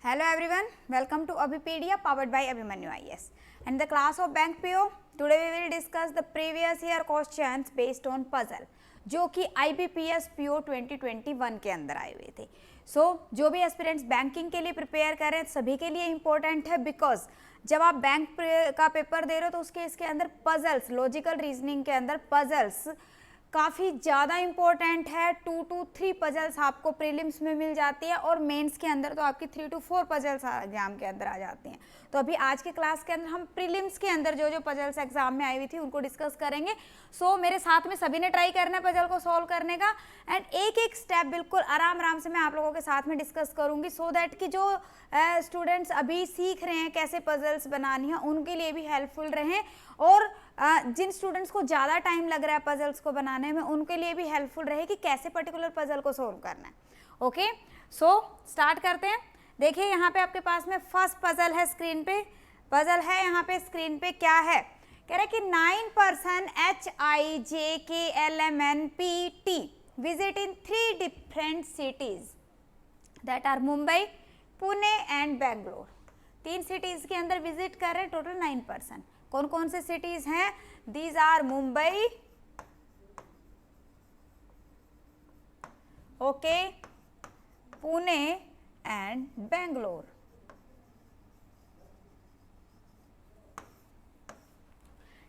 Hello everyone, welcome to Abhipedia powered by Abhimanyu IAS. And the class of Bank PO, today we will discuss the previous year questions based on puzzle जो कि IBPS PO 2021 के अंदर आए हुए थे. जो भी aspirants banking के लिए प्रिपेयर कर रहे हैं सभी के लिए इम्पोर्टेंट है, बिकॉज जब आप बैंक का पेपर दे रहे हो तो इसके अंदर पजल्स, लॉजिकल रीजनिंग के अंदर पजल्स काफ़ी ज़्यादा इम्पोर्टेंट है. 2 to 3 पजल्स आपको प्रीलिम्स में मिल जाती है और मेंस के अंदर तो आपकी 3 to 4 पजल्स एग्जाम के अंदर आ जाती हैं. तो अभी आज के क्लास के अंदर हम प्रीलिम्स के अंदर जो पजल्स एग्जाम में आई हुई थी उनको डिस्कस करेंगे. मेरे साथ में सभी ने ट्राई करना है पजल को सॉल्व करने का, एंड एक एक स्टेप बिल्कुल आराम से मैं आप लोगों के साथ में डिस्कस करूंगी, सो दैट कि जो स्टूडेंट्स अभी सीख रहे हैं कैसे पजल्स बनानी है उनके लिए भी हेल्पफुल रहें, और जिन स्टूडेंट्स को ज़्यादा टाइम लग रहा है पजल्स को बनाने में उनके लिए भी हेल्पफुल रहे कि कैसे पर्टिकुलर पजल को सोल्व करना है. ओके, स्टार्ट करते हैं. देखिए यहाँ पे आपके पास में फर्स्ट पजल है, स्क्रीन पे पजल है. यहाँ पे स्क्रीन पे क्या है, कह रहा है कि 9 person HIJKLMNPT visit in 3 different cities that are Mumbai, Pune and Bangalore. 3 cities के अंदर विजिट कर रहे हैं, टोटल 9 person. कौन कौन से सिटीज हैं? These are Mumbai, okay, Pune and Bangalore.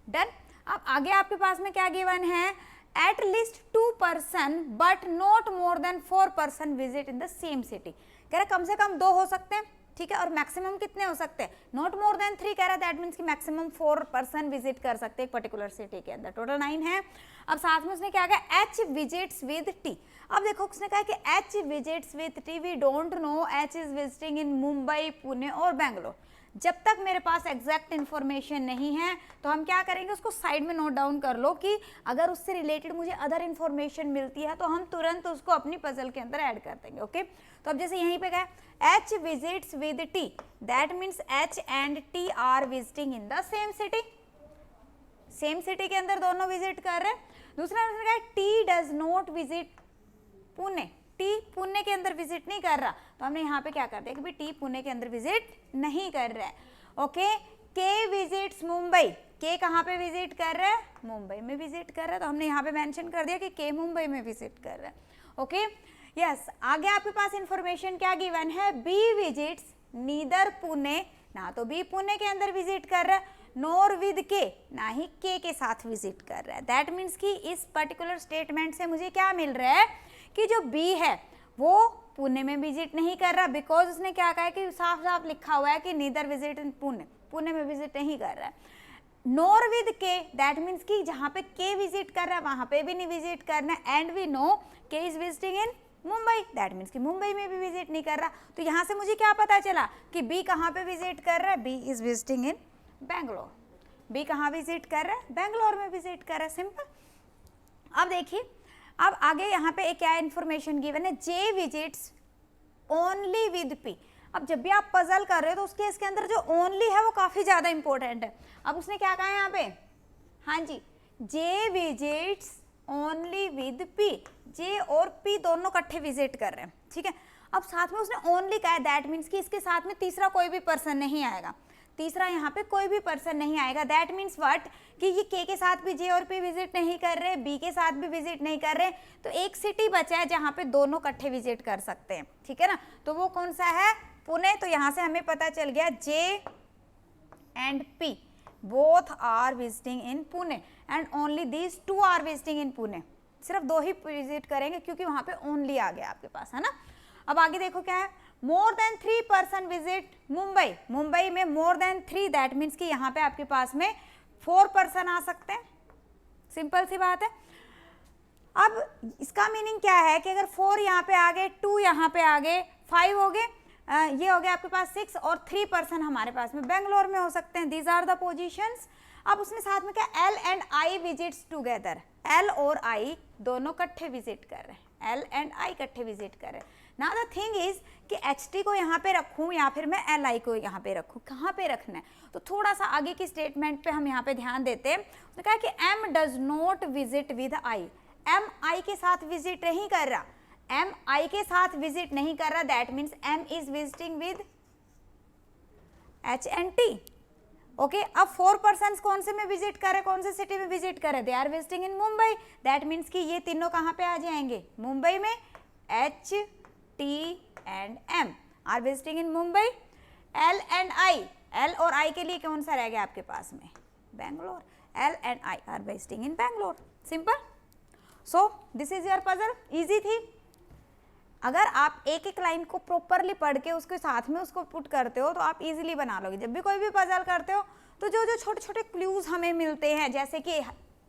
Done. अब आगे आपके पास में क्या गिवन है? At least 2 person but not more than 4 person visit in the same city. कह रहा कम से कम 2 हो सकते हैं, ठीक है, और मैक्सिमम कितने हो सकते हैं? नॉट मोर देन 3 कह रहा है, दैट मीन्स कि मैक्सिमम 4 person विजिट कर सकते हैं एक पर्टिकुलर सिटी के अंदर. टोटल 9 है. अब साथ में उसने क्या कहा? H visits with T. अब देखो उसने कहा कि H visits with T, we don't know H is visiting in Mumbai, Pune और बेंगलोर. जब तक मेरे पास एग्जैक्ट इन्फॉर्मेशन नहीं है तो हम क्या करेंगे, उसको साइड में नोट डाउन कर लो कि अगर उससे रिलेटेड मुझे अदर इन्फॉर्मेशन मिलती है तो हम तुरंत उसको अपनी पजल के अंदर ऐड कर देंगे. ओके, तो अब जैसे यहीं पे क्या है, H visits with T, that means H and T are visiting in the same city. Same city के अंदर दोनों विजिट कर रहे हैं. दूसरा T does not visit Pune. T Pune के अंदर विजिट नहीं कर रहा, तो हमने यहाँ पे क्या कर दिया कि भाई टी पुणे के अंदर विजिट नहीं कर रहा है. ओके, के विजिट्स मुंबई. के कहाँ पे विजिट कर रहा है? मुंबई में विजिट कर रहा है, तो हमने यहाँ पे मेंशन कर दिया कि के मुंबई में विजिट कर रहा है. Okay, yes. आगे आपके पास इंफॉर्मेशन क्या गिवन है? बी विजिट्स नीदर पुणे, ना तो बी पुणे के अंदर विजिट कर रहा है, नोर विद के, ना ही के साथ विजिट कर रहा है. दैट मीन्स कि इस पर्टिकुलर स्टेटमेंट से मुझे क्या मिल रहा है कि जो बी है वो पुणे में विजिट नहीं कर रहा, बिकॉज उसने क्या कहा है कि साफ साफ लिखा हुआ है कि neither visit in Pune, Pune में विजिट नहीं कर रहा है. नोर विद के, दैट मीन्स कि जहाँ पे के विजिट कर रहा है वहाँ पे भी नहीं विजिट करना है. एंड वी नो के is visiting in Mumbai, that means कि मुंबई में भी विजिट नहीं कर रहा. तो यहाँ से मुझे क्या पता चला कि बी कहाँ पे विजिट कर रहा है? B is visiting in Bangalore. B कहाँ विजिट कर रहा है? बेंगलोर में विजिट कर रहा है. सिंपल. अब देखिए, अब आगे यहाँ पे एक क्या इन्फॉर्मेशन गिवन है? जे विजिट्स ओनली विद पी. अब जब भी आप पजल कर रहे हो तो उसके इसके अंदर जो ओनली है वो काफ़ी ज़्यादा इंपॉर्टेंट है. अब उसने क्या कहा है यहाँ पे? हाँ जी, जे विजिट्स ओनली विद पी. जे और पी दोनों इकट्ठे विजिट कर रहे हैं, ठीक है. अब साथ में उसने ओनली कहा है, दैट मीन्स कि इसके साथ में तीसरा कोई भी पर्सन नहीं आएगा. तीसरा यहाँ पे कोई भी पर्सन नहीं आएगा. दैट मीन्स व्हाट, कि ये के साथ भी जे और पी विजिट नहीं कर रहे, बी के साथ भी विजिट नहीं कर रहे, तो एक सिटी बचा है जहाँ पे दोनों इकट्ठे विजिट कर सकते हैं, ठीक है ना. तो वो कौन सा है? पुणे. तो यहाँ से हमें पता चल गया J and P both are visiting in Pune, and only these 2 are visiting in Pune. सिर्फ 2 ही विजिट करेंगे क्योंकि वहाँ पे ओनली आ गया आपके पास, है ना. अब आगे देखो क्या है? More than 3 person visit Mumbai. Mumbai में मोर देन 3, दैट मीन्स कि यहाँ पे आपके पास में 4 person आ सकते हैं. सिंपल सी बात है. अब इसका मीनिंग क्या है कि अगर 4 यहाँ पे आ गए, 2 यहाँ पे आ गए, 5 हो गए, ये हो गया आपके पास 6, और 3 person हमारे पास में बेंगलोर में हो सकते हैं. These are the positions. अब उसने साथ में क्या? L and I visits together. L और आई दोनों इकट्ठे विजिट कर रहे हैं. एल एंड आई इकट्ठे विजिट कर रहे हैं. ना द थिंग इज कि एच टी को यहाँ पे रखूँ या फिर मैं एल आई को यहाँ पे रखूँ, कहाँ पे रखना है? तो थोड़ा सा आगे की स्टेटमेंट पे हम यहाँ पे ध्यान देते हैं. उसने कहा कि M does not visit with I. M I के साथ विजिट नहीं कर रहा, एम आई के साथ विजिट नहीं कर रहा, that means M is visiting with HNT। Okay, अब 4 पर्सन कौन से में विजिट करे, कौन से सिटी में विजिट करे, they are visiting in Mumbai. That means कि ये तीनों कहाँ पे आ जाएंगे, मुंबई में। H, T and M are visiting in Mumbai. L and I, L और I के लिए कौन सा रह गया आपके पास में, Bangalore. L and I are visiting in Bangalore. Simple. So this is your puzzle, easy थी। अगर आप एक एक लाइन को प्रॉपरली पढ़ के उसके साथ में उसको पुट करते हो तो आप इजीली बना लोगे। जब भी कोई भी पजल करते हो तो जो जो छोटे छोटे क्लूज हमें मिलते हैं, जैसे कि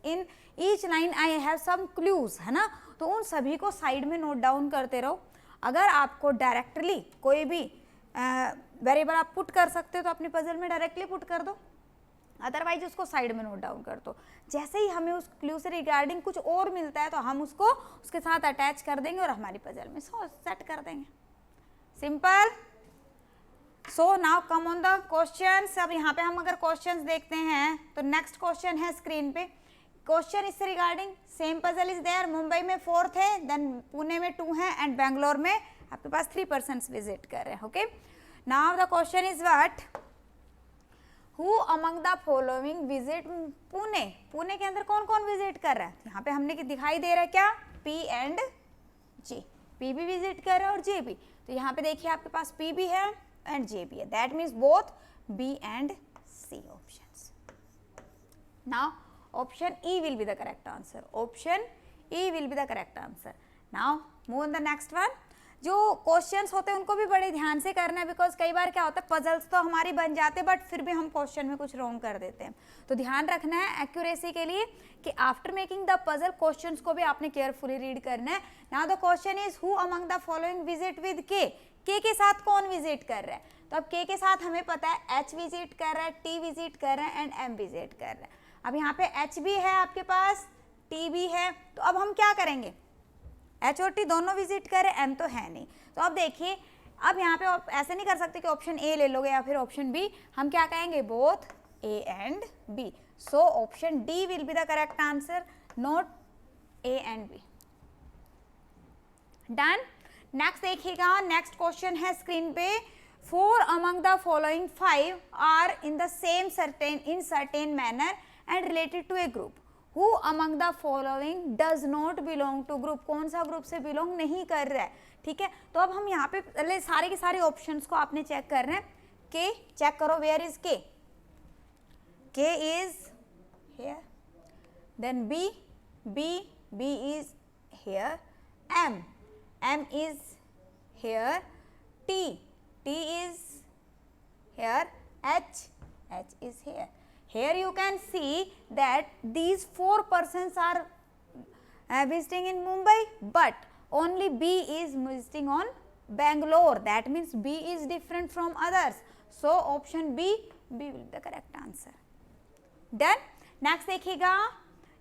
in each line I have some clues, है ना, तो उन सभी को साइड में नोट डाउन करते रहो। अगर आपको डायरेक्टली कोई भी वेरिएबल आप पुट कर सकते हो तो अपनी पजल में डायरेक्टली पुट कर दो, अदरवाइज उसको साइड में नोट डाउन कर दो। जैसे ही हमें उस क्लू से रिगार्डिंग कुछ और मिलता है तो हम उसको उसके साथ अटैच कर देंगे और हमारी पजल में सेट कर देंगे। Simple. So now come on the questions. अब यहाँ पे हम अगर क्वेश्चंस देखते हैं तो नेक्स्ट क्वेश्चन है स्क्रीन पे। क्वेश्चन इससे regarding same puzzle is there. Mumbai में 4 थे, देन पुणे में 2 है एंड बेंगलोर में आपके पास 3 पर्सन विजिट कर रहे हैं। Okay, now the question is what, Who among the following visit Pune. Pune के अंदर कौन कौन विजिट कर रहा है, यहाँ पे हमने दिखाई दे रहा है क्या, P एंड J। P भी विजिट कर रहा है और J भी। तो यहाँ पे देखिए आपके पास P भी है एंड J भी है। That means both B and C options. Now option E will be the correct answer। Option E will be the correct answer। Now move on the next one। जो questions होते हैं उनको भी बड़े ध्यान से करना है, बिकॉज कई बार क्या होता है पजल्स तो हमारी बन जाते हैं बट फिर भी हम क्वेश्चन में कुछ रॉन्ग कर देते हैं। तो ध्यान रखना है एक्यूरेसी के लिए कि after making the puzzle questions को भी आपने केयरफुली रीड करना है। Now the question is who among the following visit with के के साथ कौन विजिट कर रहा है। तो अब के साथ हमें पता है H विजिट कर रहा है, T विजिट कर रहा है एंड M विजिट कर रहा है। अब यहाँ पे H भी है आपके पास, T भी है, तो अब हम क्या करेंगे, H और T दोनों विजिट करें, M तो है नहीं। तो अब देखिए, अब यहाँ पे आप ऐसे नहीं कर सकते कि ऑप्शन A ले लोगे या फिर ऑप्शन B, हम क्या कहेंगे, both A and B। So option D will be the correct answer, not A and B। Done. Next देखिएगा, नेक्स्ट क्वेश्चन है स्क्रीन पे, 4 among the following 5 are in the same certain manner and related to a group। Who among the following does not belong to group। कौन सा group से belong नहीं कर रहा है, ठीक है। तो अब हम यहाँ पे पहले सारे के सारे ऑप्शंस को आपने चेक करना है। के चेक करो, where is K, is here, then B is here, M is here, T is here, H is here। Here you can see that these 4 persons are visiting in Mumbai, but only B is visiting on Bangalore। That means B is different from others। So option B will be the correct answer। Done। Next देखिएगा,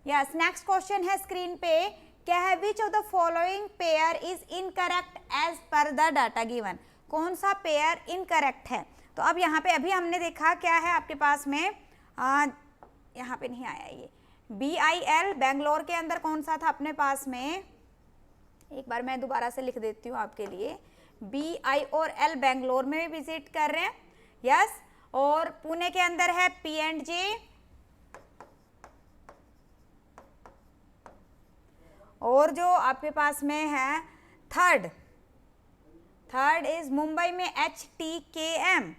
yes, next question है screen पे, क्या है, which of the following pair is incorrect as per the data given। कौन सा pair incorrect है। तो अब यहाँ पे अभी हमने देखा क्या है आपके पास में, यहाँ पे नहीं आया ये, BIL बेंगलोर के अंदर कौन सा था अपने पास में, एक बार मैं दोबारा से लिख देती हूँ आपके लिए, BI और L बेंगलोर में विजिट कर रहे हैं, यस। और पुणे के अंदर है P एंड J, और जो आपके पास में है थर्ड इज मुंबई में HTKM।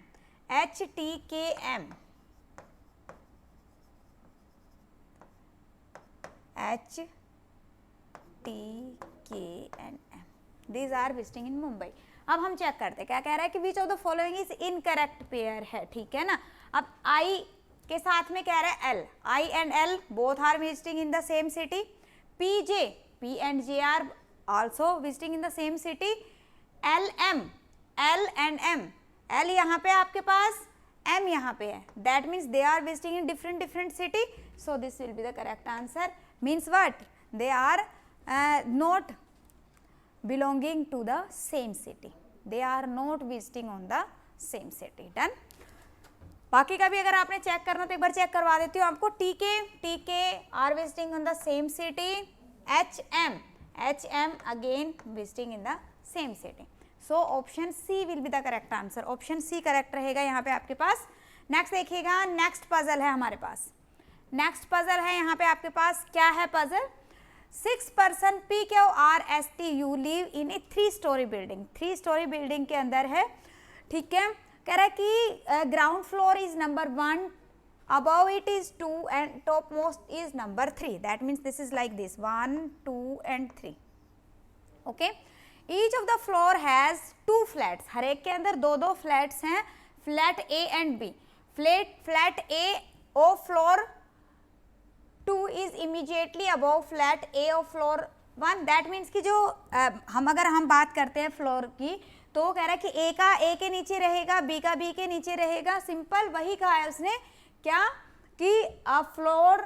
These are visiting in Mumbai. अब हम चेक करते हैं क्या कह रहा है कि which of the following is incorrect pair है, ठीक है ना। अब I के साथ में कह रहा है L, I and L both are visiting in the same city. P and J are also visiting in the same city. L and M, L यहाँ पे आपके पास, M यहाँ पे है, that means they are visiting in different city. So this will be the correct answer. Means what, they are not belonging to the same city, they are not visiting on the same city. Done. बाकी का भी अगर आपने check करना तो एक बार check करवा देती हूँ आपको। TK are visiting on the same city. HM again visiting in the same city. So option C will be the correct answer, option C correct रहेगा यहाँ पे आपके पास। नेक्स्ट देखिएगा, नेक्स्ट पजल है हमारे पास, नेक्स्ट पजल है यहाँ पे आपके पास, क्या है puzzle, 6 person PQRSTU live in A 3 story building, 3 story building के अंदर है, ठीक है। कह रहा है कि ground floor is number 1, above it is 2 and topmost is number 3, that means this is like this 1 2 and 3, okay। each of the floor has 2 flats, हर एक के अंदर 2 फ्लैट्स हैं, flat A and B, flat A of floor 2 is immediately above flat A of floor 1, that means कि जो अगर हम बात करते हैं फ्लोर की, तो कह रहा है कि A का A के नीचे रहेगा, B का B के नीचे रहेगा, सिंपल वही कहा है उसने, क्या कि floor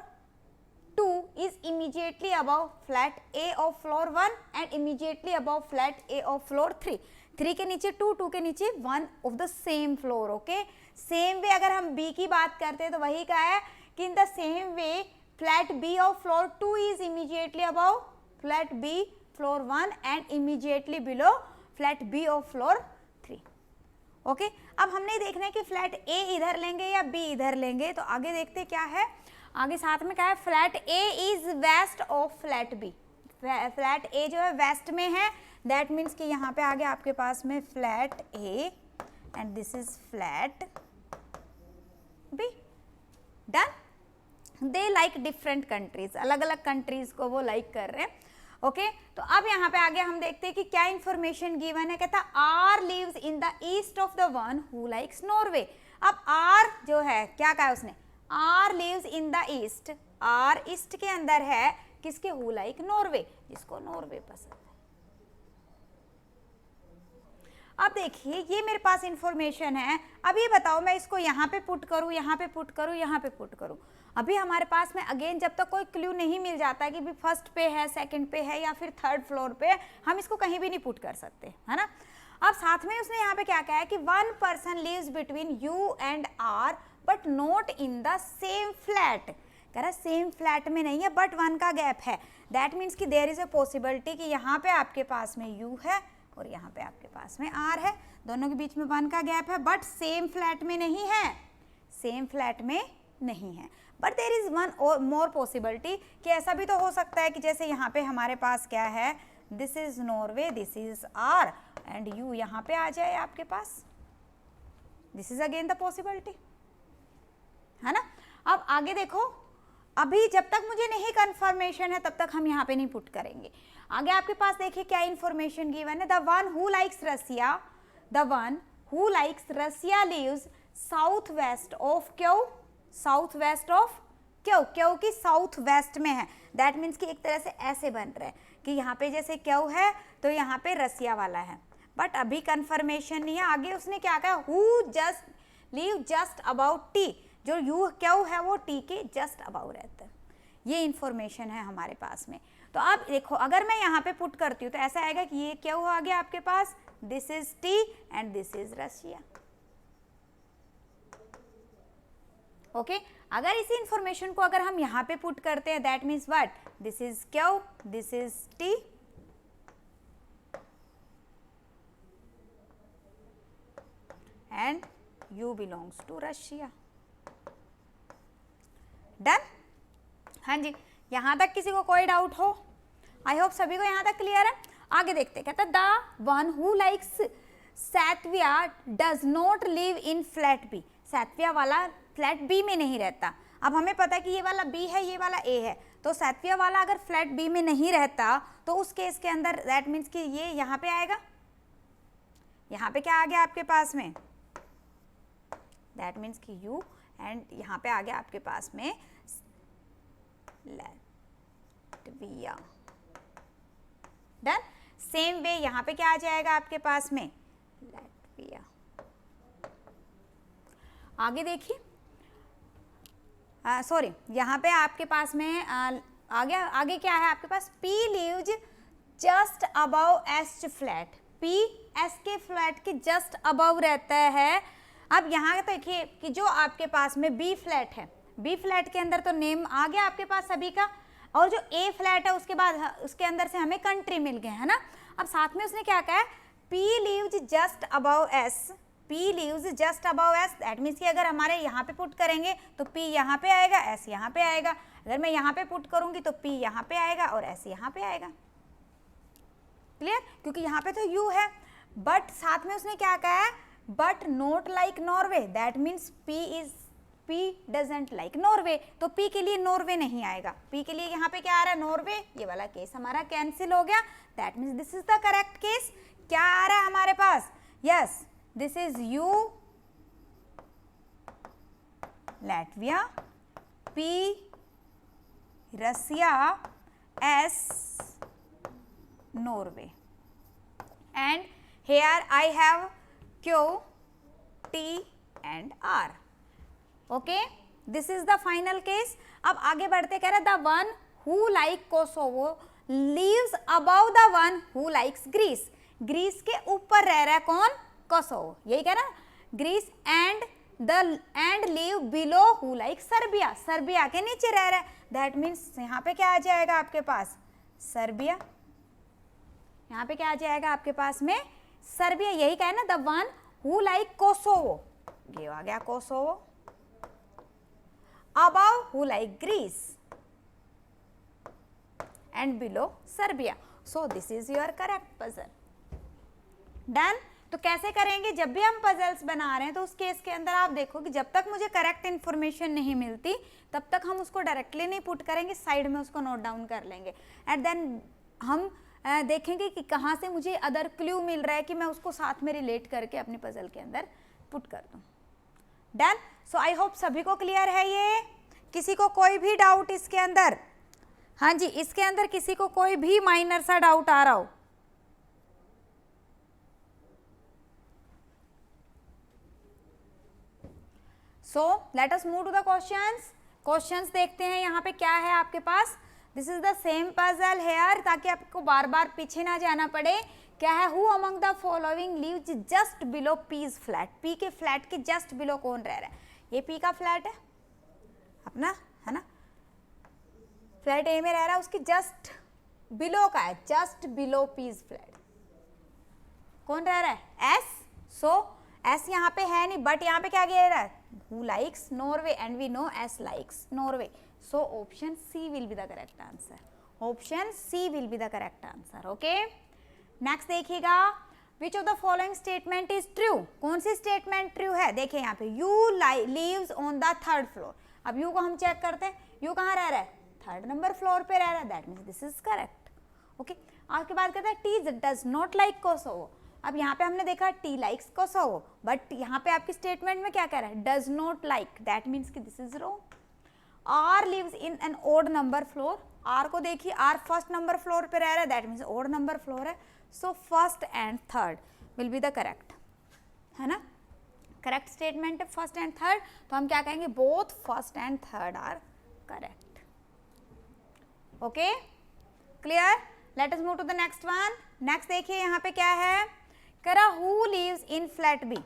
2 is immediately above flat A of floor 1 and immediately above flat A of floor 3, 3 के नीचे 2, 2 के नीचे 1 of the same floor, okay. Same way अगर हम B की बात करते हैं तो वही कहा है कि इन the same way flat B of floor 2 is immediately above flat B floor 1 and immediately below flat B of floor 3, okay. अब हमने देखना है कि फ्लैट A इधर लेंगे या B इधर लेंगे, तो आगे देखते क्या है, आगे साथ में क्या है, flat A is west of flat B, flat A जो है वेस्ट में है, दैट मीन्स कि यहाँ पे आगे आपके पास में flat A and this is flat B, done. They like different countries, अलग अलग कंट्रीज को वो लाइक कर रहे हैं, ओके। तो अब यहाँ पे आगे हम देखते हैं कि क्या इंफॉर्मेशन गिवन है, कहता R lives in the east of the one who likes Norway. अब आर जो है क्या कहा है उसने, R lives in the east, R east के अंदर है किसके, हु लाइक नॉर्वे, जिसको नॉर्वे पसंद है। अब देखिए ये मेरे पास इंफॉर्मेशन है, अब ये बताओ मैं इसको यहाँ पे पुट करूँ, यहाँ पे पुट करूँ, यहाँ पे पुट करूँ। अभी हमारे पास में अगेन जब तक कोई क्लू नहीं मिल जाता कि भी फर्स्ट पे है, सेकंड पे है या फिर थर्ड फ्लोर पे, हम इसको कहीं भी नहीं पुट कर सकते, है ना। अब साथ में उसने यहाँ पे क्या कहा है कि 1 person lives between U and R but not in the same flat, कह रहा है सेम फ्लैट में नहीं है बट 1 का गैप है, दैट मीन्स कि देयर इज अ पॉसिबिलिटी कि यहाँ पे आपके पास में यू है और यहाँ पे आपके पास में आर है, दोनों के बीच में 1 का गैप है बट सेम फ्लैट में नहीं है, सेम फ्लैट में नहीं है। बट देयर इज वन और मोर पॉसिबिलिटी कि ऐसा भी तो हो सकता है कि जैसे यहाँ पे हमारे पास क्या है, this is Norway, this is R and U यहाँ पे आ जाए आपके पास, this is again the possibility, है ना। अब आगे देखो, अभी जब तक मुझे नहीं कंफर्मेशन है तब तक हम यहाँ पे नहीं पुट करेंगे। आगे आपके पास देखिए क्या इंफॉर्मेशन गिवन है, the one who likes Russia, the one who likes Russia lives south west of Q, south west of Q, Q की साउथ वेस्ट में है, दैट मीन्स कि एक तरह से ऐसे बन रहा है कि यहाँ पे जैसे क्यों है तो यहाँ पे रसिया वाला है, बट अभी कंफर्मेशन नहीं है। आगे उसने क्या कहा, who just live just about T, जो यू क्यों है वो टी के जस्ट अबाउट रहता है, ये इंफॉर्मेशन है हमारे पास में। तो अब देखो अगर मैं यहाँ पे पुट करती हूँ तो ऐसा आएगा कि ये क्यों आ गया आपके पास, this is T and this is Russia, okay. अगर इसी इंफॉर्मेशन को अगर हम यहाँ पे पुट करते हैं that means what, this is Q, this is T and U belongs to Russia, done. हाँ जी, यहाँ तक किसी को कोई डाउट हो, आई होप सभी को यहाँ तक क्लियर है। आगे देखते, कहता the one who likes Latvia does not live in flat B, Latvia वाला फ्लैट बी में नहीं रहता। अब हमें पता है कि ये वाला बी है, ये वाला ए है, तो सैत्विया वाला अगर फ्लैट बी में नहीं रहता तो उस केस के अंदर दैट मीन्स कि ये यहाँ पे आएगा, यहाँ पे क्या आ गया आपके पास में, दैट मीन्स कि यू एंड यहाँ पे आ गया आपके पास में लैटविया, डन। सेम वे यहाँ पे क्या आ जाएगा आपके पास में, लैटविया। आगे देखिए, सॉरी यहाँ पे आपके पास में आगे क्या है आपके पास, P lives just above S flat, P S के फ्लैट के जस्ट अबव रहता है। अब यहाँ देखिए कि जो आपके पास में B फ्लैट है, B फ्लैट के अंदर तो नेम आ गया आपके पास सभी का, और जो A फ्लैट है उसके बाद उसके अंदर से हमें कंट्री मिल गए, है ना। अब साथ में उसने क्या कहा है, P lives just above S, P lives just above S, that means कि अगर हमारे यहाँ पे पुट करेंगे तो P यहाँ पे आएगा, S यहाँ पे आएगा, अगर मैं यहाँ पे पुट करूँगी तो P यहाँ पे आएगा और S यहाँ पे आएगा। क्लियर? क्योंकि यहाँ पे तो U है, बट साथ में उसने क्या कहा है, but not like Norway, that means P doesn't like Norway, तो P के लिए नॉर्वे नहीं आएगा, P के लिए यहाँ पे क्या आ रहा है, नॉर्वे, ये वाला केस हमारा कैंसिल हो गया, that means this is the correct case. क्या आ रहा है हमारे पास, yes this is U Latvia, P Russia, S Norway, and here I have Q, T and R. Okay, this is the final case. अब आगे बढ़ते, कह रहे the one who like Kosovo lives above the one who likes Greece. Greece के ऊपर रह रहा है कौन, कोसोवो, यही कह रहा है, Greece and live below who like Serbia, Serbia के नीचे रह रहा है, दैट मीन्स यहाँ पे क्या आ जाएगा आपके पास, सर्बिया, यहाँ पे क्या आ जाएगा आपके पास में, सर्बिया, यही कहे ना, the one who like Kosovo, ये आ गया Kosovo, above who like Greece and below Serbia, so this is your correct puzzle. Done? तो कैसे करेंगे, जब भी हम पजल्स बना रहे हैं तो उस केस के अंदर आप देखो कि जब तक मुझे करेक्ट इन्फॉर्मेशन नहीं मिलती तब तक हम उसको डायरेक्टली नहीं पुट करेंगे, साइड में उसको नोट डाउन कर लेंगे, एंड देन हम देखेंगे कि कहाँ से मुझे अदर क्लू मिल रहा है कि मैं उसको साथ में रिलेट करके अपने पजल के अंदर पुट कर दूँ। डन? सो आई होप सभी को क्लियर है ये, किसी को कोई भी डाउट इसके अंदर, हाँ जी इसके अंदर किसी को कोई भी माइनर सा डाउट आ रहा हो, so let us move to the questions. Questions देखते हैं यहाँ पे क्या है आपके पास, this is the same puzzle here, ताकि आपको बार बार पीछे ना जाना पड़े। क्या है, who among the following lives just below P's flat, P के फ्लैट के जस्ट बिलो कौन रह रहा है, ये पी का फ्लैट है अपना, है ना, फ्लैट ए में रह रहा है, उसकी जस्ट बिलो का है, जस्ट बिलो पीज फ्लैट कौन रह रहा है, एस, सो एस यहाँ पे है नहीं, बट यहाँ पे क्या कह रहा है, who likes Norway and we know S likes Norway, so option C will be the correct answer, option C will be the correct answer, okay। next देखिएगा, which of the following statement is true, कौन सी statement true है, देखिए यहाँ पे you lives on the third floor, अब you को हम check करते हैं, you कहाँ रह रहा है, थर्ड नंबर फ्लोर पे रह रहा है, that means this is correct, okay। आपके बात करते हैं T does not like Kosovo, अब यहाँ पे हमने देखा T likes Kosovo, बट यहाँ पे आपकी स्टेटमेंट में क्या कह रहा है, does not like, that means कि this is wrong। R lives in an odd number floor, R को देखिए, R फर्स्ट नंबर फ्लोर पे रह रहा है, that means odd number floor है, so first and third will be the correct, है ना, करेक्ट स्टेटमेंट है फर्स्ट एंड थर्ड, तो हम क्या कहेंगे, both first and third are correct, okay, clear। let us move to the next one। next देखिए यहाँ पे क्या है, करा who lives in flat B,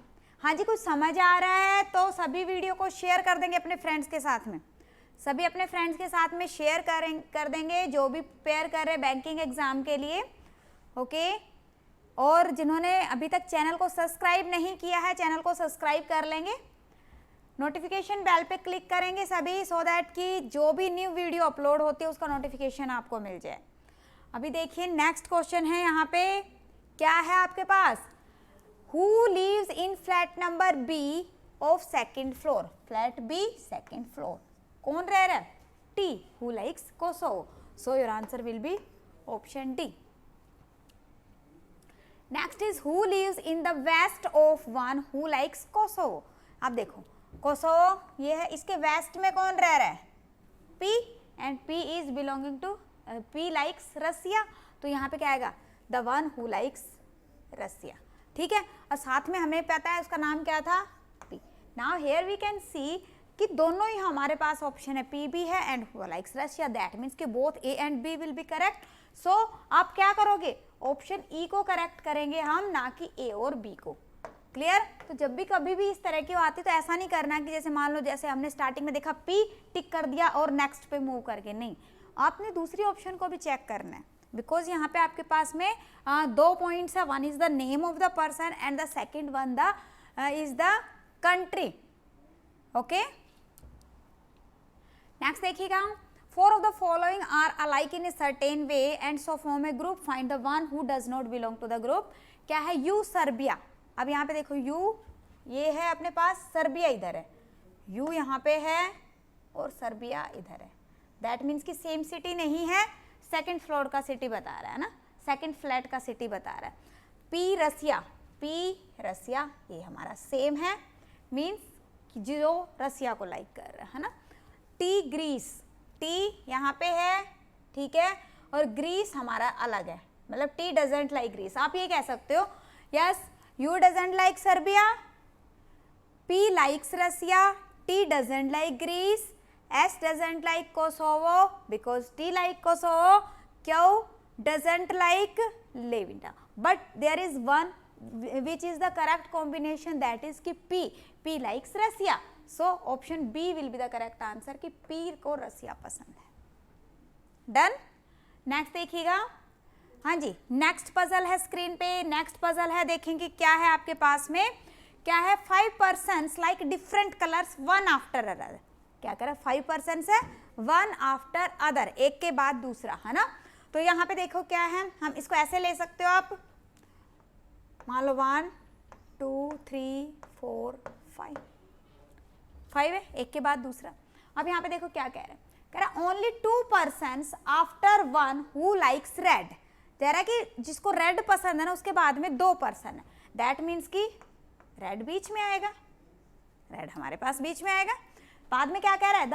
हाँ जी कुछ समझ आ रहा है तो सभी वीडियो को शेयर कर देंगे अपने फ्रेंड्स के साथ में, सभी अपने फ्रेंड्स के साथ में शेयर कर देंगे जो भी प्रिपेयर कर रहे बैंकिंग एग्जाम के लिए, ओके। और जिन्होंने अभी तक चैनल को सब्सक्राइब नहीं किया है, चैनल को सब्सक्राइब कर लेंगे, नोटिफिकेशन बेल पे क्लिक करेंगे सभी, सो दैट कि जो भी न्यू वीडियो अपलोड होती है उसका नोटिफिकेशन आपको मिल जाए। अभी देखिए नेक्स्ट क्वेश्चन है यहाँ पे, क्या है आपके पास, who lives in flat number B of second floor, flat B second floor कौन रह रहा है, T, who likes Kosovo, so your answer will be option D. Next is who lives in the west of one who likes Kosovo, अब देखो Kosovo ये है, इसके waste में कौन रह रहा है, P, and P is belonging to, P likes Russia, तो यहाँ पे क्या आएगा, the one who likes Russia, ठीक है, और साथ में हमें पता है उसका नाम क्या था, P. Now here we can see कि दोनों ही हमारे पास ऑप्शन है, पी भी है and who likes Russia, that means कि both A and B will be correct. So आप क्या करोगे, ऑप्शन ई को करेक्ट करेंगे हम, ना कि ए और बी को, क्लियर। तो जब भी कभी भी इस तरह की आती तो ऐसा नहीं करना कि जैसे मान लो जैसे हमने स्टार्टिंग में देखा पी टिक कर दिया और नेक्स्ट पे मूव करके, नहीं, आपने दूसरी ऑप्शन को भी चेक करना है, बिकॉज यहाँ पे आपके पास में दो पॉइंट्स है, one is the name of the person and the second one the is the country. Okay, next देखिएगा. 4 of the following are alike in a certain way and so form a group. Find the one who does not belong to the group. क्या है? You Serbia. अब यहाँ पे देखो you ये है अपने पास, सर्बिया इधर है, यू यहाँ पे है और सर्बिया इधर है. दैट मीन्स कि सेम सिटी नहीं है, सेकंड फ्लोर का सिटी बता रहा है ना, सेकंड फ्लैट का सिटी बता रहा है. पी रसिया, पी रसिया ये हमारा सेम है, मीन्स जो रसिया को लाइक कर रहा है ना. टी ग्रीस, टी यहाँ पे है, ठीक है, और ग्रीस हमारा अलग है, मतलब टी डजेंट लाइक ग्रीस. आप ये कह सकते हो yes U doesn't like Serbia, P likes Russia, T doesn't like Greece, S doesn't like Kosovo because T like Kosovo, Q doesn't like Lavinda. But there is one which is the correct combination, that is कि P likes Russia. So option B will be the correct answer कि P को रसिया पसंद है. Done. Next देखिएगा. हाँ जी, next puzzle है screen पे. Next puzzle है, देखेंगे क्या है आपके पास में. क्या है? 5 persons like different colors one after other. क्या करें? 5 persons है one after other, एक के बाद दूसरा, है ना. तो यहाँ पे देखो क्या है, हम इसको ऐसे ले सकते हो आप, मान लो 1 2 3 4 5 है, एक के बाद दूसरा. अब यहाँ पे देखो क्या कह रहे हैं, कह रहा है only 2 persons after one who likes red. कह रहा है कि जिसको रेड पसंद है ना उसके बाद में 2 पर्सन है. दैट मीन्स कि रेड बीच में आएगा, रेड हमारे पास बीच में आएगा. बाद में क्या कह रहा है, the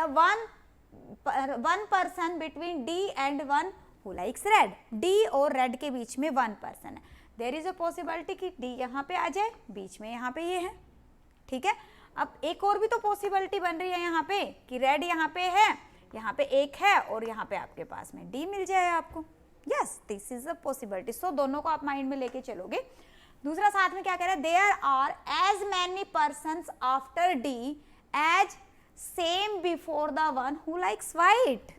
one person between D and one who likes red. D और रेड के बीच में 1 पर्सन है. देयर इज अ पॉसिबिलिटी कि डी यहाँ पे आ जाए, बीच में यहाँ पे ये है, ठीक है. अब एक और भी तो पॉसिबिलिटी बन रही है यहाँ पे कि रेड यहाँ पे है, यहाँ पे एक है और यहाँ पे आपके पास में डी मिल जाए आपको. Yes, this is a possibility. So दोनों को आप माइंड में लेके चलोगे. दूसरा साथ में क्या कह रहा है, there are as many persons after D as same before the one who likes white.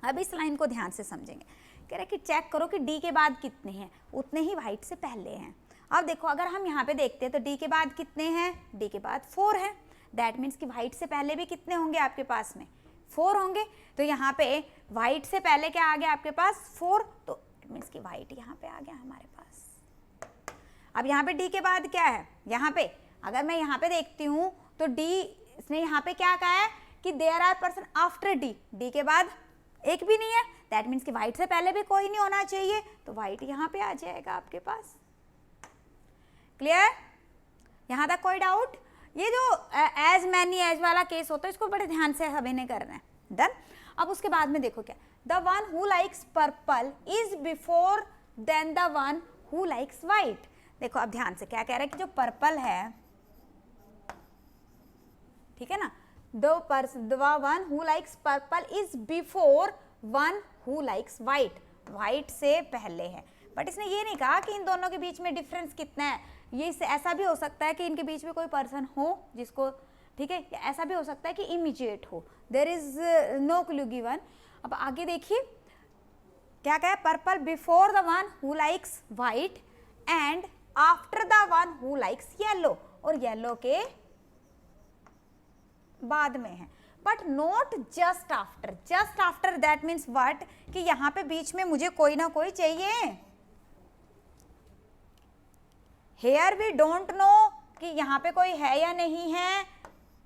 अब इस लाइन को ध्यान से समझेंगे. कह रहे कि चेक करो कि डी के बाद कितने हैं, उतने ही व्हाइट से पहले हैं. अब देखो अगर हम यहाँ पे देखते हैं तो डी के बाद कितने हैं, डी के बाद 4 है. दैट मीन्स कि व्हाइट से पहले भी कितने होंगे आपके पास में, 4 होंगे. तो यहाँ पे व्हाइट से पहले क्या आ गया आपके पास, 4. तो दैट मीन्स कि व्हाइट यहाँ पे आ गया हमारे पास. अब यहाँ पे डी के बाद क्या है, यहाँ पे अगर मैं यहाँ पे देखती हूँ तो डी इसने यहाँ पे क्या कहा है कि there are person after D. D के बाद एक भी नहीं है. दैट मीन्स कि व्हाइट से पहले भी कोई नहीं होना चाहिए, तो व्हाइट यहाँ पे आ जाएगा आपके पास. क्लियर? यहाँ तक कोई डाउट? ये जो एज मैनी एज वाला केस होता है इसको बड़े ध्यान से हमें ने करना है. डन. अब उसके बाद में देखो क्या, the one who likes purple is before then the one who likes white. देखो अब ध्यान से क्या कह रहा है कि जो पर्पल है, ठीक है ना, the one who likes purple is before one who likes white. white से पहले है. बट इसने ये नहीं कहा कि इन दोनों के बीच में डिफरेंस कितना है. ये ऐसा भी हो सकता है कि इनके बीच में कोई पर्सन हो जिसको, ठीक है, ऐसा भी हो सकता है कि इमीडिएट हो. There is no clue given. अब आगे देखिए क्या कहा है, purple before the one who likes white and after the one who likes yellow. और येलो के बाद में है, but not just after. Just after that means what, कि यहाँ पे बीच में मुझे कोई ना कोई चाहिए. हेयर वी डोंट नो कि यहाँ पे कोई है या नहीं है.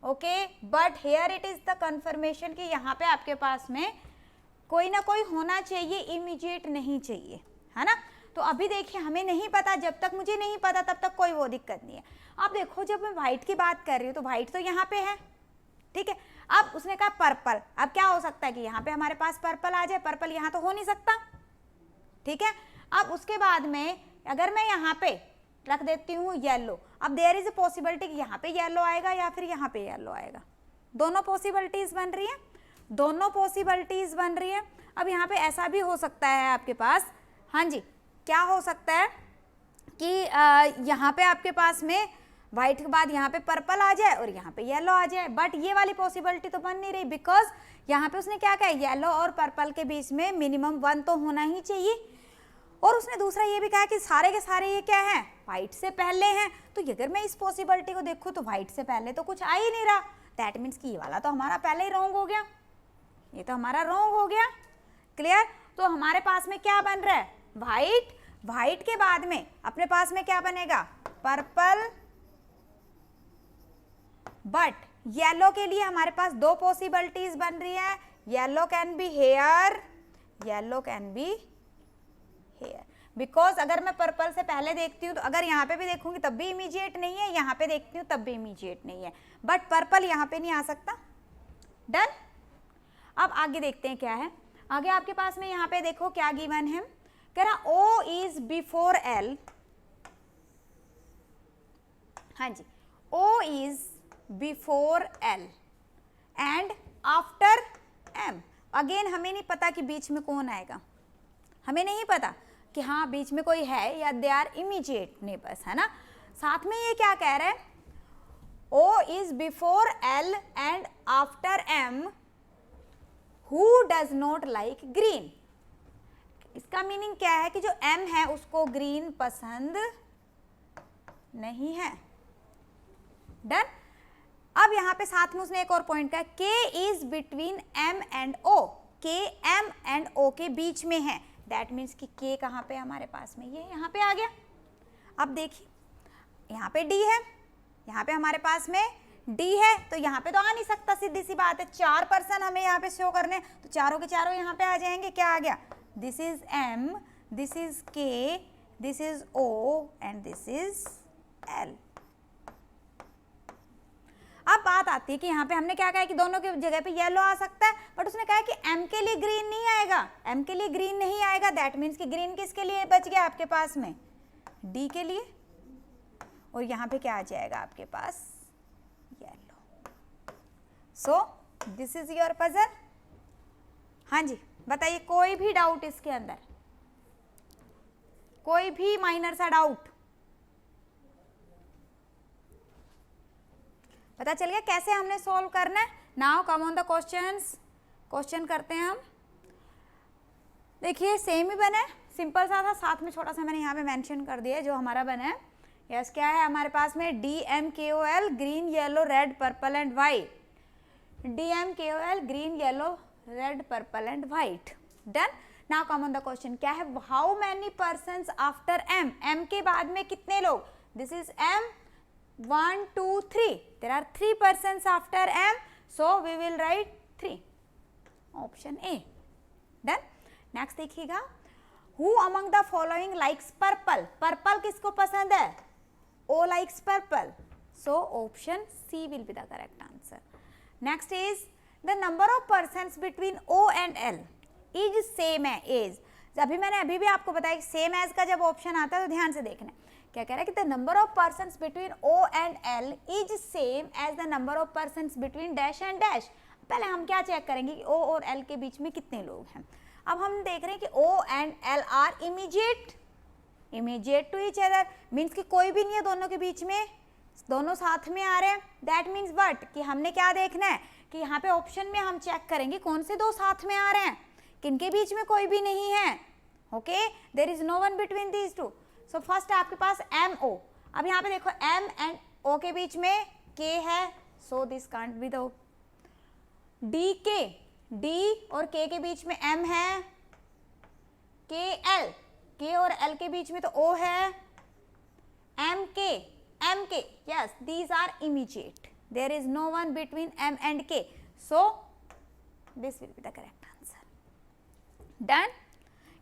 Okay, but here it is the confirmation कि यहाँ पे आपके पास में कोई ना कोई होना चाहिए, इमीडिएट नहीं चाहिए, है ना. तो अभी देखिए हमें नहीं पता, जब तक मुझे नहीं पता तब तक कोई वो दिक्कत नहीं है. अब देखो जब मैं व्हाइट की बात कर रही हूँ तो व्हाइट तो यहाँ पे है, ठीक है. अब उसने कहा पर्पल. अब क्या हो सकता है कि यहाँ पे हमारे पास पर्पल आ जाए, पर्पल यहाँ तो हो नहीं सकता, ठीक है. अब उसके बाद में अगर मैं यहाँ पे रख देती हूँ येलो, अब देयर इज अ पॉसिबिलिटी कि यहाँ पे येलो आएगा या फिर यहाँ पे येलो आएगा. दोनों पॉसिबिलिटीज बन रही है, दोनों पॉसिबिलिटीज बन रही है. अब यहाँ पे ऐसा भी हो सकता है आपके पास, हाँ जी, क्या हो सकता है कि यहाँ पे आपके पास में व्हाइट के बाद यहाँ पे पर्पल आ जाए और यहाँ पे येलो आ जाए, बट ये वाली पॉसिबिलिटी तो बन नहीं रही, बिकॉज यहाँ पे उसने क्या कहा, येलो और पर्पल के बीच में मिनिमम 1 तो होना ही चाहिए, और उसने दूसरा ये भी कहा कि सारे के सारे ये क्या है, व्हाइट से पहले हैं। तो अगर मैं इस पॉसिबिलिटी को देखूँ तो व्हाइट से पहले तो कुछ आ ही नहीं रहा, दैट मीन्स कि ये वाला तो हमारा पहले ही रॉन्ग हो गया, ये तो हमारा रॉन्ग हो गया। क्लियर? तो हमारे पास में क्या बन रहा है, व्हाइट, व्हाइट के बाद में अपने पास में क्या बनेगा, पर्पल, बट येलो के लिए हमारे पास 2 पॉसिबिलिटीज बन रही है, yellow can be here, yellow can be here, because अगर मैं पर्पल से पहले देखती हूँ तो अगर यहाँ पे भी देखूंगी तब भी इमीडिएट नहीं है, यहाँ पे देखती हूँ तब भी इमीडिएट नहीं है, बट पर्पल यहाँ पे नहीं आ सकता। डन? अब आगे देखते हैं क्या है, आगे आपके पास में यहाँ पे देखो क्या गिवन है, कह रहा O इज बिफोर L, हाँ जी, O is before L and after M। Again हमें नहीं पता कि बीच में कौन आएगा, हमें नहीं पता कि हाँ बीच में कोई है या दे आर इमीडिएट नेबर्स, है ना। साथ में ये क्या कह रहा है, O is before L and after M who does not like green। इसका मीनिंग क्या है कि जो M है उसको ग्रीन पसंद नहीं है। डन? अब यहां पे साथ में उसने एक और पॉइंट कहा, K is between M and O, K M and O के बीच में है, दैट मीन्स कि K कहाँ पे हमारे पास में, ये यहाँ पे आ गया। अब देखिए यहाँ पे D है, यहाँ पे हमारे पास में D है, तो यहाँ पे तो आ नहीं सकता, सीधी सी बात है, 4 पर्सन हमें यहाँ पे शो करने, तो चारों के चारों यहाँ पे आ जाएंगे। क्या आ गया, this is M, this is K, this is O and this is L। अब बात आती है कि यहाँ पे हमने क्या कहा कि दोनों की जगह पे येलो आ सकता है, बट उसने कहा कि M के लिए ग्रीन नहीं आएगा, M के लिए ग्रीन नहीं आएगा, दैट मीन्स कि ग्रीन किसके लिए बच गया आपके पास में, D के लिए, और यहाँ पे क्या आ जाएगा आपके पास, yellow. So this is your puzzle. हाँ जी बताइए, कोई भी डाउट इसके अंदर, कोई भी माइनर सा डाउट पता चल गया कैसे हमने सॉल्व करना है। Now come on the questions, question करते हैं हम। देखिए सेम ही बना है, सिंपल सा था, साथ में छोटा सा मैंने यहाँ पे मेंशन कर दिया है जो हमारा बना है। यस क्या है हमारे पास में, DMKOL green yellow red purple and white, DMKOL green yellow red purple and white. Done? Now come on the question, क्या है, how many persons after M, M के बाद में कितने लोग, this is M, 1 2 3, there are 3 persons after M, so we will write 3, option A। Done? Next देखिएगा, who among the following likes purple, purple किसको पसंद है, O likes purple, so option C will be the correct answer। Next is the number of persons between O and L is same as, अभी भी आपको बताया कि same as का जब ऑप्शन आता है तो ध्यान से देखना है, क्या कह रहा है कि the number of persons between O and L is same as the number of persons between dash and dash. पहले हम क्या चेक करेंगे कि O और L के बीच में कितने लोग हैं। अब हम देख रहे हैं कि O and L are immediate to each other, means कि कोई भी नहीं है दोनों के बीच में, दोनों साथ में आ रहे हैं, दैट मीन्स बट कि हमने क्या देखना है कि यहाँ पे ऑप्शन में हम चेक करेंगे कौन से दो साथ में आ रहे हैं, किनके बीच में कोई भी नहीं है। Okay, there is no one between these two. So first आपके पास MO, अब यहाँ पे देखो M एंड O के बीच में K है, so this can't be the DK, D और K के बीच में M है, KL, K और L के बीच में तो O है, MK, yes, these are immediate, there is no one between M and K, so this will be the correct answer। Done?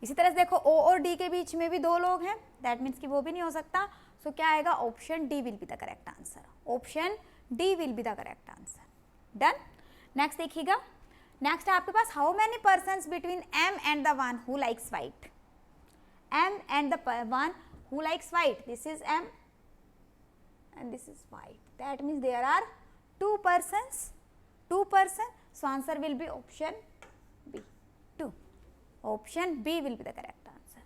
इसी तरह से देखो O और D के बीच में भी 2 लोग हैं, दैट मीन्स कि वो भी नहीं हो सकता, सो क्या आएगा, option D will be the correct answer, option D will be the correct answer. Done? Next देखिएगा, नेक्स्ट आपके पास how many persons between M and the one who likes white, M and the one who likes white, this is M and this is white, that means there are 2 persons, so answer will be option B, 2, option B will be the correct answer।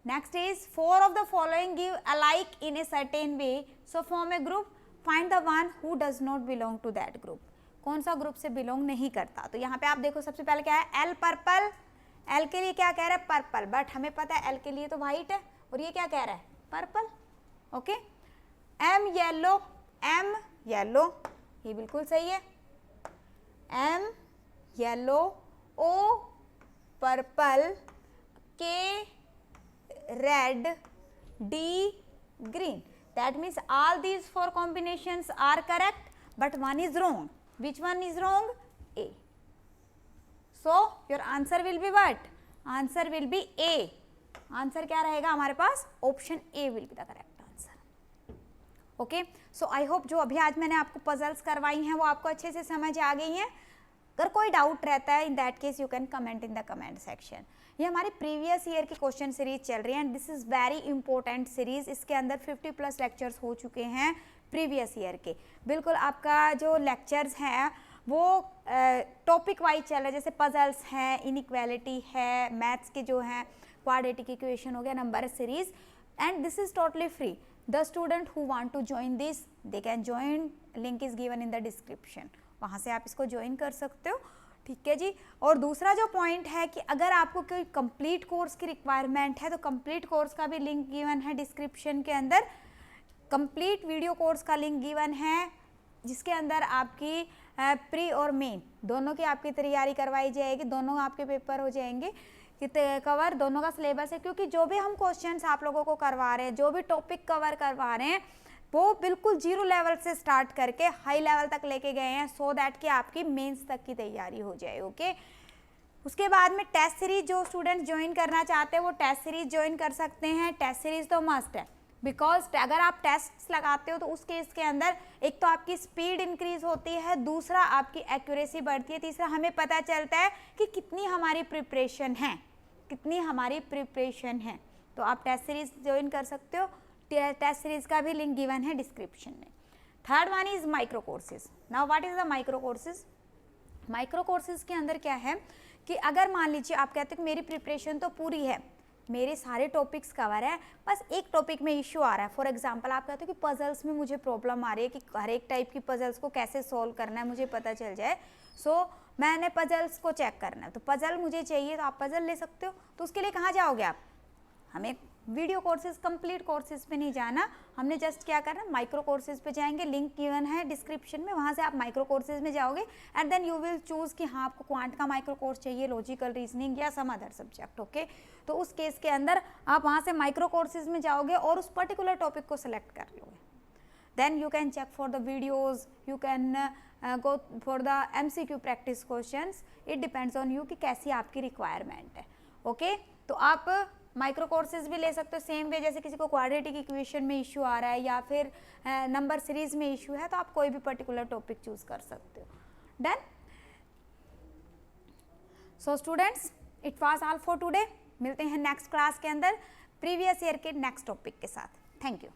Next is 4 of the following give alike in a certain way, so form a group, find the one who does not belong to that group. कौन सा group से belong नहीं करता? तो यहाँ पे आप देखो सबसे पहले क्या है, एल पर्पल, एल के लिए क्या कह रहा है पर्पल, बट हमें पता है एल के लिए तो वाइट है और ये क्या कह रहा है purple, okay. M yellow, M yellow, ये बिल्कुल सही है, M yellow, O purple, K red, D green, that means all these 4 combinations are correct but one is wrong. Which one is wrong? A. So your answer will be what? Answer will be A. Answer क्या रहेगा हमारे पास? Option A will be the correct answer. Okay. So I hope जो अभी आज मैंने आपको puzzles करवाई हैं वो आपको अच्छे से समझ आ गई हैं। अगर कोई डाउट रहता है in that case you can comment in the comment section. ये हमारी प्रीवियस ईयर की क्वेश्चन सीरीज चल रही है and this is very important series. इसके अंदर 50+ लेक्चर्स हो चुके हैं प्रीवियस ईयर के। बिल्कुल आपका जो लेक्चर्स हैं वो टॉपिक वाइज चल रहा है, जैसे पजल्स हैं, इनइक्वालिटी है, मैथ्स के जो हैं क्वाड्रेटिक इक्वेशन हो गया, number series, and this is totally free. The student who want to join this they can join, link is given in the description, वहाँ से आप इसको ज्वाइन कर सकते हो, ठीक है जी। और दूसरा जो पॉइंट है कि अगर आपको कोई कंप्लीट कोर्स की रिक्वायरमेंट है तो कंप्लीट कोर्स का भी लिंक गिवन है डिस्क्रिप्शन के अंदर। कंप्लीट वीडियो कोर्स का लिंक गिवन है जिसके अंदर आपकी प्री और मेन दोनों की आपकी तैयारी करवाई जाएगी, दोनों आपके पेपर हो जाएंगे कि कवर, दोनों का सिलेबस है, क्योंकि जो भी हम क्वेश्चंस आप लोगों को करवा रहे हैं, जो भी टॉपिक कवर करवा रहे हैं वो बिल्कुल 0 लेवल से स्टार्ट करके हाई लेवल तक लेके गए हैं, सो दैट कि आपकी मेंस तक की तैयारी हो जाए, ओके। उसके बाद में टेस्ट सीरीज जो स्टूडेंट ज्वाइन करना चाहते हैं वो टेस्ट सीरीज ज्वाइन कर सकते हैं। टेस्ट सीरीज तो मस्ट है, बिकॉज अगर आप टेस्ट लगाते हो तो उस केस के अंदर एक तो आपकी स्पीड इंक्रीज होती है, दूसरा आपकी एक्यूरेसी बढ़ती है, तीसरा हमें पता चलता है कि कितनी हमारी प्रिपरेशन है, कितनी हमारी प्रिपरेशन है। तो आप टेस्ट सीरीज ज्वाइन कर सकते हो, टेस्ट सीरीज का भी लिंक गिवन है डिस्क्रिप्शन में। Third one is micro courses. Now what is the micro courses? Micro courses के अंदर क्या है कि अगर मान लीजिए आप कहते हो कि मेरी प्रिपरेशन तो पूरी है, मेरे सारे टॉपिक्स कवर है, बस एक टॉपिक में इश्यू आ रहा है। फॉर एग्जांपल आप कहते हो कि पजल्स में मुझे प्रॉब्लम आ रही है कि हर एक टाइप की पजल्स को कैसे सॉल्व करना है मुझे पता चल जाए, सो मैंने पजल्स को चेक करना है, तो पजल मुझे चाहिए, तो आप पजल ले सकते हो। तो उसके लिए कहाँ जाओगे आप? हमें वीडियो कोर्सेज कंप्लीट कोर्सेज पे नहीं जाना, हमने जस्ट क्या करना, माइक्रो कोर्सेज पे जाएंगे, लिंक गिवन है डिस्क्रिप्शन में, वहाँ से आप माइक्रो कोर्सेज में जाओगे and then you will choose कि हाँ आपको क्वांट का माइक्रो कोर्स चाहिए, लॉजिकल रीजनिंग या सम अदर सब्जेक्ट, ओके। तो उस केस के अंदर आप वहाँ से माइक्रो कोर्सेज में जाओगे और उस पर्टिकुलर टॉपिक को सेलेक्ट कर लोगे। Then you can check for the videos, you can go for the MCQ practice questions, it depends on you कि कैसी आपकी रिक्वायरमेंट है, ओके। तो आप माइक्रो कोर्सेज भी ले सकते हो सेम वे, जैसे किसी को क्वाड्रेटिक इक्वेशन में इशू आ रहा है या फिर नंबर सीरीज में इशू है, तो आप कोई भी पर्टिकुलर टॉपिक चूज कर सकते हो। Done. So students, it was all for today. मिलते हैं नेक्स्ट क्लास के अंदर प्रीवियस ईयर के नेक्स्ट टॉपिक के साथ। Thank you.